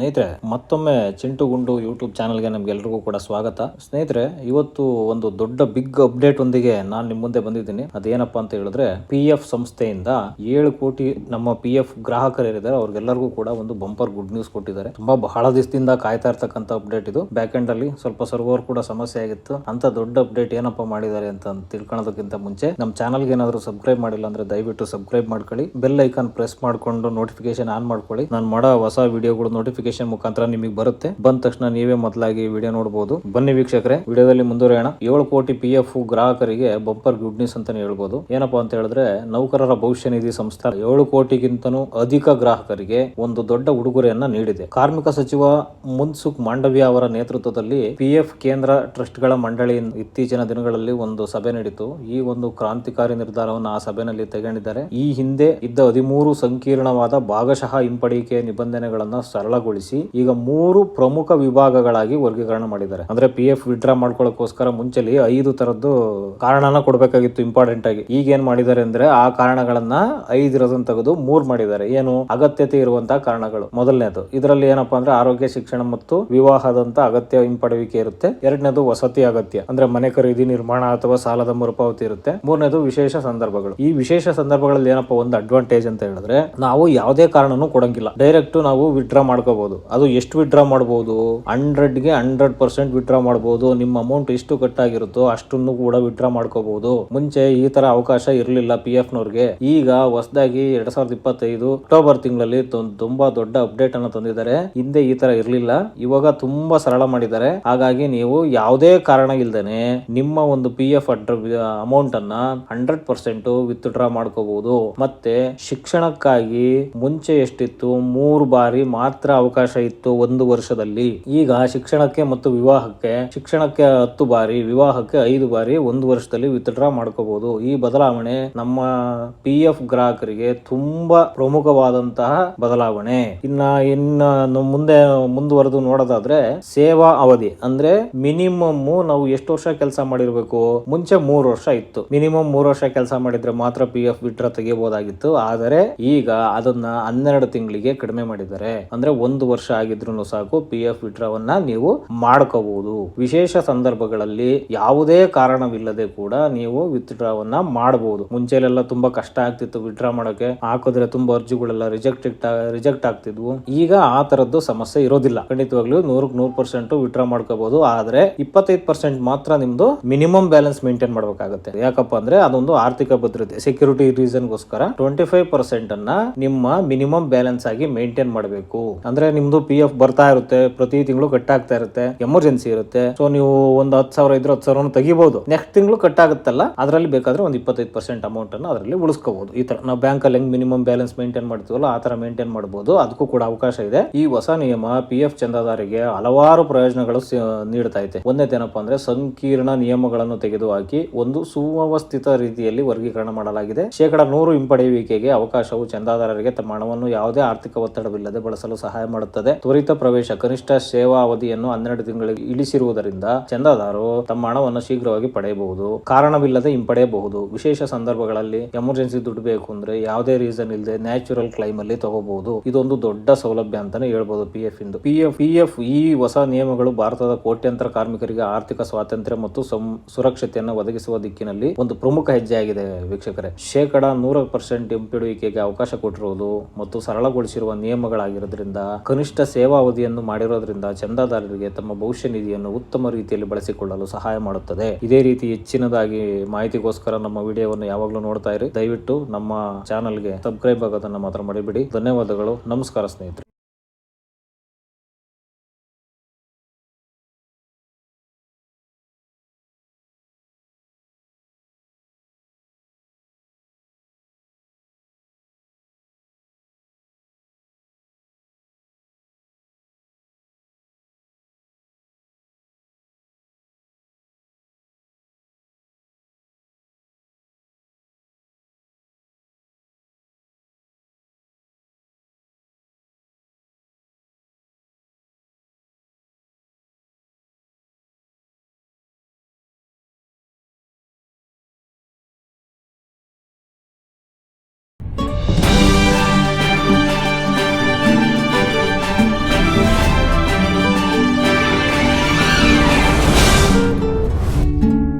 ಸ್ನೇಹಿತರೆ, ಮತ್ತೊಮ್ಮೆ ಚಿಂಟು ಗುಂಡು ಯೂಟ್ಯೂಬ್ ಚಾನಲ್ಗೆ ನಮ್ಗೆಲ್ರಿಗೂ ಕೂಡ ಸ್ವಾಗತ. ಸ್ನೇಹಿತರೆ, ಇವತ್ತು ಒಂದು ದೊಡ್ಡ ಬಿಗ್ ಅಪ್ಡೇಟ್ ಒಂದಿಗೆ ನಾನು ನಿಮ್ಮ ಮುಂದೆ ಬಂದಿದ್ದೀನಿ. ಅದೇನಪ್ಪಾ ಅಂತ ಹೇಳಿದ್ರೆ, PF ಸಂಸ್ಥೆಯಿಂದ 7 ಕೋಟಿ ನಮ್ಮ PF ಗ್ರಾಹಕರಿದ್ದಾರೆ ಅವ್ರಿಗೆಲ್ಲರಿಗೂ ಕೂಡ ಒಂದು ಬಂಪರ್ ಗುಡ್ ನ್ಯೂಸ್ ಕೊಟ್ಟಿದ್ದಾರೆ. ಬಹಳ ದಿವಸದಿಂದ ಕಾಯ್ತಾ ಇರ್ತಕ್ಕಂಥ ಅಪ್ಡೇಟ್ ಇದು. ಬ್ಯಾಕ್ ಎಂಡ್ ಅಲ್ಲಿ ಸ್ವಲ್ಪ ಸರ್ವರ್ ಕೂಡ ಸಮಸ್ಯೆ ಆಗಿತ್ತು. ಅಂತ ದೊಡ್ಡ ಅಪ್ಡೇಟ್ ಏನಪ್ಪಾ ಮಾಡಿದ್ದಾರೆ ಅಂತ ತಿಳ್ಕೊಳ್ಳೋದಕ್ಕಿಂತ ಮುಂಚೆ ನಮ್ಮ ಚಾನಲ್ಗೆ ಏನಾದರೂ ಸಬ್ಸ್ಕ್ರೈಬ್ ಮಾಡಿಲ್ಲ ಅಂದ್ರೆ ದಯವಿಟ್ಟು ಸಬ್ಸ್ಕ್ರೈಬ್ ಮಾಡ್ಕೊಳ್ಳಿ. ಬೆಲ್ ಐಕಾನ್ ಪ್ರೆಸ್ ಮಾಡ್ಕೊಂಡು ನೋಟಿಫಿಕೇಶನ್ ಆನ್ ಮಾಡ್ಕೊಳ್ಳಿ. ನಾನು ಮಾಡೋ ಹೊಸ ವಿಡಿಯೋಗಳು ನೋಟಿಫಿಕೇಶನ್ ಮುಖಾಂತರ ನಿಮಗೆ ಬರುತ್ತೆ. ಬಂದ ತಕ್ಷಣ ನೀವೇ ಮೊದಲಾಗಿ ವಿಡಿಯೋ ನೋಡಬಹುದು. ಬನ್ನಿ ವೀಕ್ಷಕರೇ, ವಿಡಿಯೋದಲ್ಲಿ ಮುಂದುವರಿಯೋಣ. 7 ಕೋಟಿ PF ಗ್ರಾಹಕರಿಗೆ ಬಂಪರ್ ಗುಡ್ ನ್ಯೂಸ್ ಅಂತಾನೆ ಹೇಳ್ಬೋದು. ಏನಪ್ಪಾ ಅಂತ ಹೇಳಿದ್ರೆ, ನೌಕರರ ಭವಿಷ್ಯ ನಿಧಿ ಸಂಸ್ಥೆ 7 ಕೋಟಿಗಿಂತನೂ ಅಧಿಕ ಗ್ರಾಹಕರಿಗೆ ಒಂದು ದೊಡ್ಡ ಉಡುಗೊರೆಯನ್ನ ನೀಡಿದೆ. ಕಾರ್ಮಿಕ ಸಚಿವ ಮನ್ಸುಖ್ ಮಾಂಡವಿಯಾ ಅವರ ನೇತೃತ್ವದಲ್ಲಿ PF ಕೇಂದ್ರ ಟ್ರಸ್ಟ್ಗಳ ಮಂಡಳಿ ಇತ್ತೀಚಿನ ದಿನಗಳಲ್ಲಿ ಒಂದು ಸಭೆ ನಡೆಯಿತು. ಈ ಒಂದು ಕ್ರಾಂತಿಕಾರಿ ನಿರ್ಧಾರವನ್ನು ಆ ಸಭೆಯಲ್ಲಿ ತೆಗೆದುಕೊಂಡಿದ್ದಾರೆ. ಈ ಹಿಂದೆ ಇದ್ದ 13 ಸಂಕೀರ್ಣವಾದ ಭಾಗಶಃ ಹಿಂಪಡೆಯುವಿಕೆ ನಿಬಂಧನೆಗಳನ್ನ ಸರಳಗೊಳಿಸಿ ಈಗ 3 ಪ್ರಮುಖ ವಿಭಾಗಗಳಾಗಿ ವರ್ಗೀಕರಣ ಮಾಡಿದ್ದಾರೆ. ಅಂದ್ರೆ PF ವಿಡ್ರಾ ಮಾಡ್ಕೊಳ್ಳೋಕೋಸ್ಕರ ಮುಂಚೆಲಿ 5 ತರದ್ದು ಕಾರಣನ ಕೊಡ್ಬೇಕಾಗಿತ್ತು ಇಂಪಾರ್ಟೆಂಟ್ ಆಗಿ. ಈಗ ಏನ್ ಮಾಡಿದ್ದಾರೆ ಅಂದ್ರೆ, ಆ ಕಾರಣಗಳನ್ನ 5 ಇರೋದನ್ನ ತೆಗೆದು 3 ಮಾಡಿದ್ದಾರೆ. ಏನು ಅಗತ್ಯತೆ ಇರುವಂತಹ ಕಾರಣಗಳು. ಮೊದಲನೇದು ಇದರಲ್ಲಿ ಏನಪ್ಪಾ ಅಂದ್ರೆ, ಆರೋಗ್ಯ, ಶಿಕ್ಷಣ ಮತ್ತು ವಿವಾಹದಂತ ಅಗತ್ಯ ಹಿಂಪಡೆಯುವಿಕೆ ಇರುತ್ತೆ. ಎರಡನೇದು ವಸತಿ ಅಗತ್ಯ, ಅಂದ್ರೆ ಮನೆ ಖರೀದಿ, ನಿರ್ಮಾಣ ಅಥವಾ ಸಾಲದ ಮರುಪಾವತಿ ಇರುತ್ತೆ. ಮೂರನೇದು ವಿಶೇಷ ಸಂದರ್ಭಗಳು. ಈ ವಿಶೇಷ ಸಂದರ್ಭಗಳಲ್ಲಿ ಏನಪ್ಪಾ ಒಂದು ಅಡ್ವಾಂಟೇಜ್ ಅಂತ ಹೇಳಿದ್ರೆ, ನಾವು ಯಾವುದೇ ಕಾರಣನೂ ಕೊಡಂಗಿಲ್ಲ, ಡೈರೆಕ್ಟ್ ನಾವು ವಿಡ್ರಾ ಮಾಡ್ಕೋಬಹುದು. ಅದು ಎಷ್ಟು ವಿಡ್ರಾ ಮಾಡಬಹುದು? 100ಗೆ 100% ವಿಡ್ರಾ ಮಾಡಬಹುದು. ನಿಮ್ಮ ಅಮೌಂಟ್ ಎಷ್ಟು ಕಟ್ಟಾಗಿರುತ್ತೋ ಅಷ್ಟನ್ನು ಕೂಡ ವಿಡ್ರಾ ಮಾಡ್ಕೋಬಹುದು. ಮುಂಚೆ ಈ ತರ ಅವಕಾಶ ಇರಲಿಲ್ಲ PF ನವರಿಗೆ. ಈಗ ಹೊಸದಾಗಿ 2025 ಅಕ್ಟೋಬರ್ ತಿಂಗಳಲ್ಲಿ ತುಂಬಾ ದೊಡ್ಡ ಅಪ್ಡೇಟ್ ಅನ್ನು ತಂದಿದ್ದಾರೆ. ಹಿಂದೆ ಈ ತರ ಇರಲಿಲ್ಲ, ಇವಾಗ ತುಂಬಾ ಸರಳ ಮಾಡಿದ್ದಾರೆ. ಹಾಗಾಗಿ ನೀವು ಯಾವುದೇ ಕಾರಣ ಇಲ್ದೇನೆ ನಿಮ್ಮ ಒಂದು PF ಅಮೌಂಟ್ ಅನ್ನ 100% ವಿತ್ಡ್ರಾ ಮಾಡ್ಕೋಬಹುದು. ಮತ್ತೆ ಶಿಕ್ಷಣಕ್ಕಾಗಿ ಮುಂಚೆ ಎಷ್ಟಿತ್ತು, 3 ಬಾರಿ ಮಾತ್ರ ಅವಕಾಶ ಇತ್ತು ಒಂದು ವರ್ಷದಲ್ಲಿ. ಈಗ ಶಿಕ್ಷಣಕ್ಕೆ ಮತ್ತು ವಿವಾಹಕ್ಕೆ, ಶಿಕ್ಷಣಕ್ಕೆ 10 ಬಾರಿ, ವಿವಾಹಕ್ಕೆ 5 ಬಾರಿ ಒಂದು ವರ್ಷದಲ್ಲಿ ವಿತ್ಡ್ರಾ ಮಾಡ್ಕೋಬಹುದು. ಈ ಬದಲಾವಣೆ ನಮ್ಮ PF ಗ್ರಾಹಕರಿಗೆ ತುಂಬಾ ಪ್ರಮುಖವಾದಂತಹ ಬದಲಾವಣೆ. ಇನ್ನು ಮುಂದೆ ಮುಂದುವರೆದು ನೋಡೋದಾದ್ರೆ, ಸೇವಾ ಅವಧಿ ಅಂದ್ರೆ ಮಿನಿಮಮ್ ನಾವು ಎಷ್ಟು ವರ್ಷ ಕೆಲಸ ಮಾಡಿರ್ಬೇಕು? ಮುಂಚೆ 3 ವರ್ಷ ಇತ್ತು. ಮಿನಿಮಮ್ 3 ವರ್ಷ ಕೆಲಸ ಮಾಡಿದ್ರೆ ಮಾತ್ರ PF ವಿಡ್ರಾ ತೆಗೆಯಬಹುದಾಗಿತ್ತು. ಆದರೆ ಈಗ ಅದನ್ನ 12 ತಿಂಗಳಿಗೆ ಕಡಿಮೆ ಮಾಡಿದ್ದಾರೆ. ಅಂದ್ರೆ 1 ವರ್ಷ ಆಗಿದ್ರು ಸಾಕು PF ವಿಡ್ರಾವನ್ನ ನೀವು ಮಾಡ್ಕೋಬಹುದು. ವಿಶೇಷ ಸಂದರ್ಭಗಳಲ್ಲಿ ಯಾವುದೇ ಕಾರಣವಿಲ್ಲದೆ ಕೂಡ ನೀವು ವಿತ್ಡ್ರಾವನ್ನ ಮಾಡಬಹುದು. ಮುಂಚೆಲೆಲ್ಲ ತುಂಬಾ ಕಷ್ಟ ಆಗ್ತಿತ್ತು ವಿಡ್ರಾ ಮಾಡೋಕೆ. ಹಾಕಿದ್ರೆ ತುಂಬಾ ಅರ್ಜಿಗಳೆಲ್ಲ ರಿಜೆಕ್ಟ್ ಆಗ್ತಿದ್ವು. ಈಗ ಆ ತರದ್ದು ಸಮಸ್ಯೆ ಇರೋದಿಲ್ಲ. ಖಂಡಿತವಾಗ್ಲೂ 100% ವಿಡ್ರಾ ಮಾಡ್ಕೋಬಹುದು. ಆದ್ರೆ 25% ಮಾತ್ರ ನಿಮ್ದು ಮಿನಿಮಮ್ ಬ್ಯಾಲೆನ್ಸ್ ಮೇಂಟೈನ್ ಮಾಡಬೇಕಾಗುತ್ತೆ. ಯಾಕಪ್ಪ ಅಂದ್ರೆ ಅದೊಂದು ಆರ್ಥಿಕ ಭದ್ರತೆ, ಸೆಕ್ಯೂರಿಟಿ ರೀಸನ್ ಗೋಸ್ಕರ 25% ಅನ್ನ ನಿಮ್ಮ ಮಿನಿಮಮ್ ಬ್ಯಾಲೆನ್ಸ್ ಆಗಿ ಮೇಂಟೈನ್ ಮಾಡಬೇಕು. ಅಂದ್ರೆ ನಿಮ್ದು PF ಬರ್ತಾ ಇರುತ್ತೆ, ಪ್ರತಿ ತಿಂಗಳು ಕಟ್ ಆಗ್ತಾ ಇರುತ್ತೆ, ಎಮರ್ಜೆನ್ಸಿ ಇರುತ್ತೆ. ಸೊ ನೀವು ಒಂದು 10,000 ಇದ್ರೆ 10,000 ತೆಗಿಬಹುದು. ನೆಕ್ಸ್ಟ್ ತಿಂಗಳು ಕಟ್ ಆಗುತ್ತಲ್ಲ, ಅದರಲ್ಲಿ ಬೇಕಾದ್ರೆ ಒಂದು 25% ಅಮೌಂಟ್ ಅನ್ನು ಅದರಲ್ಲಿ ಉಳಿಸ್ಕೋಬಹುದು. ಈ ತರ ನಾವು ಬ್ಯಾಂಕ್ ಅಲ್ಲಿ ಹೆಂಗ್ ಮಿನಿಮಮ್ ಬ್ಯಾಲೆನ್ಸ್ ಮೇಂಟೈನ್ ಮಾಡ್ತೀವಲ್ಲ ಆ ತರ ಮೇಂಟೈನ್ ಮಾಡಬಹುದು. ಅದಕ್ಕೂ ಕೂಡ ಅವಕಾಶ ಇದೆ. ಈ ಹೊಸ ನಿಯಮ PF ಚಂದಾದಾರರಿಗೆ ಹಲವಾರು ಪ್ರಯೋಜನಗಳು ನೀಡ್ತಾ ಇದೆ. ಒಂದೇನಪ್ಪ ಅಂದ್ರೆ, ಸಂಕೀರ್ಣ ನಿಯಮಗಳನ್ನು ತೆಗೆದುಹಾಕಿ ಒಂದು ಸುವ್ಯವಸ್ಥಿತ ರೀತಿಯಲ್ಲಿ ವರ್ಗೀಕರಣ ಮಾಡಲಾಗಿದೆ. 100% ಹಿಂಪಡೆಯುವಿಕೆಗೆ ಅವಕಾಶವು ಚಂದಾದಾರರಿಗೆ ತಮ್ಮ ಹಣವನ್ನು ಯಾವುದೇ ಆರ್ಥಿಕ ಒತ್ತಡವಿಲ್ಲದೆ ಬಳಸಲು ಸಹಾಯ ಮಾಡುತ್ತದೆ. ತ್ವರಿತ ಪ್ರವೇಶ, ಕನಿಷ್ಠ ಸೇವಾ ಅವಧಿಯನ್ನು 12 ತಿಂಗಳಿಗೆ ಇಳಿಸಿರುವುದರಿಂದ ಚಂದಾದಾರರು ತಮ್ಮ ಹಣವನ್ನು ಶೀಘ್ರವಾಗಿ ಪಡೆಯಬಹುದು, ಕಾರಣವಿಲ್ಲದೆ ಹಿಂಪಡೆಯಬಹುದು. ವಿಶೇಷ ಸಂದರ್ಭಗಳಲ್ಲಿ ಎಮರ್ಜೆನ್ಸಿ ದುಡ್ಡು ಬೇಕು ಅಂದ್ರೆ ಯಾವುದೇ ರೀಸನ್ ಇಲ್ಲದೆ ನ್ಯಾಚುರಲ್ ಕ್ಲೈಮ್ ಅಲ್ಲಿ ತಗೋಬಹುದು. ಇದೊಂದು ದೊಡ್ಡ ಸೌಲಭ್ಯ ಅಂತಾನೆ ಹೇಳ್ಬೋದು PF ಇಂದು. PF ಈ ಹೊಸ ನಿಯಮಗಳು ಭಾರತದ ಕೋಟ್ಯಾಂತರ ಕಾರ್ಮಿಕರಿಗೆ ಆರ್ಥಿಕ ಸ್ವಾತಂತ್ರ್ಯ ಮತ್ತು ಸುರಕ್ಷತೆಯನ್ನು ಒದಗಿಸುವ ದಿಕ್ಕಿನಲ್ಲಿ ಒಂದು ಪ್ರಮುಖ ಹೆಜ್ಜೆ ಆಗಿದೆ. ವೀಕ್ಷಕರೇ, 100% ಹಿಂಪಡೆಯುವಿಕೆಗೆ ಅವಕಾಶ ಕೊಟ್ಟಿರುವುದು ಮತ್ತು ಸರಳಗೊಳಿಸಿರುವ ನಿಯಮಗಳಾಗಿರೋದ್ರಿಂದ, ಕನಿಷ್ಠ ಸೇವಾ ಅವಧಿಯನ್ನು ಮಾಡಿರೋದ್ರಿಂದ ಚಂದಾದಾರರಿಗೆ ತಮ್ಮ ಭವಿಷ್ಯ ನಿಧಿಯನ್ನು ಉತ್ತಮ ರೀತಿಯಲ್ಲಿ ಬಳಸಿಕೊಳ್ಳಲು ಸಹಾಯ ಮಾಡುತ್ತದೆ. ಇದೇ ರೀತಿ ಹೆಚ್ಚಿನದಾಗಿ ಮಾಹಿತಿಗೋಸ್ಕರ ನಮ್ಮ ವಿಡಿಯೋವನ್ನು ಯಾವಾಗಲೂ ನೋಡ್ತಾ ಇರಿ. ದಯವಿಟ್ಟು ನಮ್ಮ ಚಾನಲ್ಗೆ ಸಬ್ಸ್ಕ್ರೈಬ್ ಆಗೋದನ್ನ ಮಾತ್ರ ಮರಿಬೇಡಿ. ಧನ್ಯವಾದಗಳು. ನಮಸ್ಕಾರ ಸ್ನೇಹಿತರೆ.